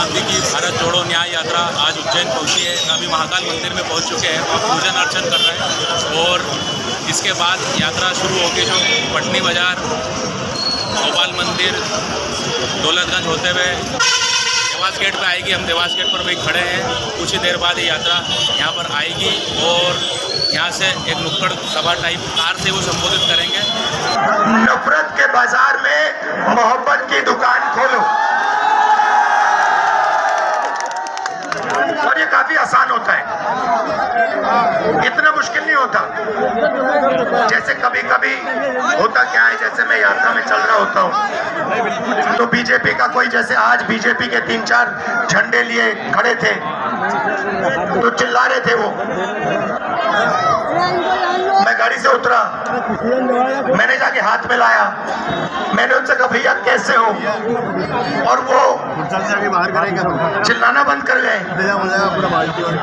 गांधी की भारत जोड़ो न्याय यात्रा आज उज्जैन पहुंची है। अभी महाकाल मंदिर में पहुंच चुके हैं और पूजन अर्चन कर रहे हैं और इसके बाद यात्रा शुरू होगी जो पटनी बाजार, गोपाल मंदिर, दौलतगंज होते हुए देवास गेट पे आएगी। हम देवास गेट पर भी खड़े हैं। कुछ ही देर बाद ये यात्रा यहाँ पर आएगी और यहाँ से एक नुक्कड़ सभा टाइप कार से वो संबोधित करेंगे। नफरत के बाजार में मोहब्बत की दुकान खोलो। और ये काफी आसान होता है, इतना मुश्किल नहीं होता। जैसे कभी कभी होता क्या है, जैसे मैं यात्रा में चल रहा होता हूँ तो बीजेपी का कोई, जैसे आज बीजेपी के 3-4 झंडे लिए खड़े थे तो चिल्ला रहे थे वो। मैं गाड़ी से उतरा, मैंने जाके हाथ में लाया, मैंने उनसे कहा भैया कैसे हो, और वो चिल्लाना बंद कर गए,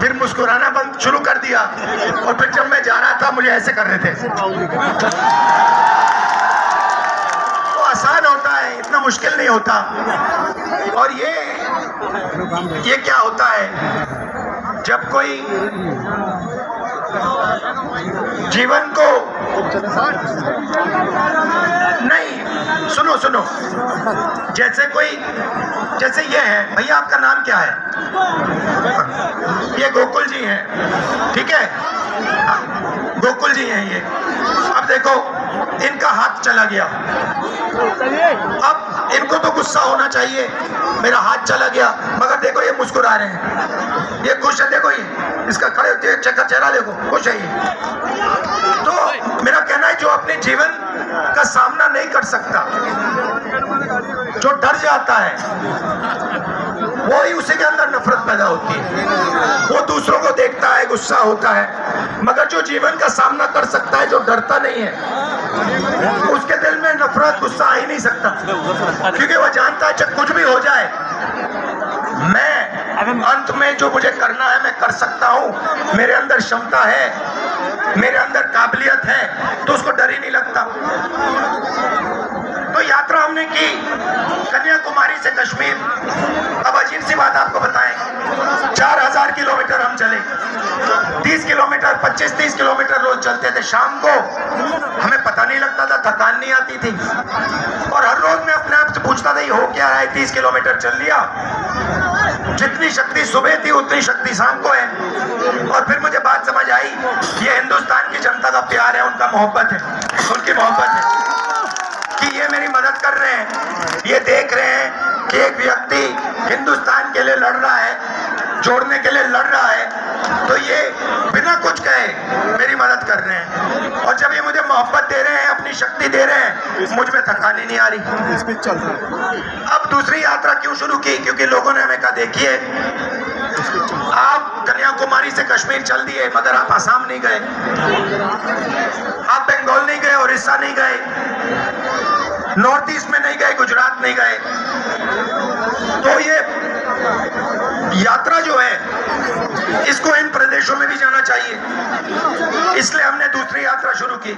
फिर मुस्कुराना बंद शुरू कर दिया और फिर जब मैं जा रहा था मुझे ऐसे कर रहे थे। तो आसान होता है, इतना मुश्किल नहीं होता। और ये क्या होता है, जब कोई जीवन को नहीं, सुनो, जैसे ये है, भैया आपका नाम क्या है? ये गोकुल जी हैं, ठीक है, गोकुल जी हैं ये। अब देखो इनका हाथ चला गया, अब इनको तो गुस्सा होना चाहिए, मेरा हाथ चला गया, मगर देखो ये मुस्कुरा रहे हैं, ये खुश है। देखो ये इसका खड़े चक्कर चेहरा देखो, खुश है ये। तो मेरा कहना है जो अपने जीवन का सामना नहीं कर सकता, जो डर जाता है, वो ही उसी के अंदर नफरत पैदा होती है। वो दूसरों को देखता है, गुस्सा होता है, मगर जो जीवन का सामना कर सकता है, जो डरता नहीं है, उसके दिल में नफरत, गुस्सा आ ही नहीं सकता, क्योंकि वो जानता है चाहे कुछ भी हो जाए, मैं अंत में जो मुझे करना है मैं कर सकता हूँ। मेरे अंदर क्षमता है, मेरे अंदर काबिलियत है, तो उसको डर ही नहीं लगता। तो यात्रा हमने की कन्याकुमारी से कश्मीर। अब अजीब सी बात आपको बताएं, 4000 किलोमीटर हम चले, 30 किलोमीटर 25-30 किलोमीटर रोज चलते थे। शाम को हमें पता नहीं लगता था, थकान नहीं आती थी, और हर रोज मैं अपने आप से पूछता था ये हो क्या रहा है, 30 किलोमीटर चल लिया। जितनी शक्ति सुबह थी उतनी शक्ति शाम को है। और फिर मुझे बात समझ आई, ये हिंदुस्तान की जनता का प्यार है, उनका मोहब्बत है, उनकी मोहब्बत है कि ये मेरी मदद कर रहे हैं, ये देख रहे हैं कि एक व्यक्ति हिंदुस्तान के लिए लड़ रहा है, जोड़ने के लिए लड़ रहा है, तो ये बिना कुछ कहे मेरी मदद कर रहे हैं। और जब ये मुझे मोहब्बत दे रहे हैं, अपनी शक्ति दे रहे हैं, मुझ में थकानी नहीं आ रही। अब दूसरी यात्रा क्यों शुरू की? क्योंकि लोगों ने हमें कहा देखिए आप कन्याकुमारी से कश्मीर चल दिए, मगर आप आसाम नहीं गए, आप बंगाल नहीं गए, उड़ीसा नहीं गए, नॉर्थ ईस्ट में नहीं गए, गुजरात नहीं गए। तो ये यात्रा जो है इसको इन प्रदेशों में भी जाना चाहिए, इसलिए हमने दूसरी यात्रा शुरू की।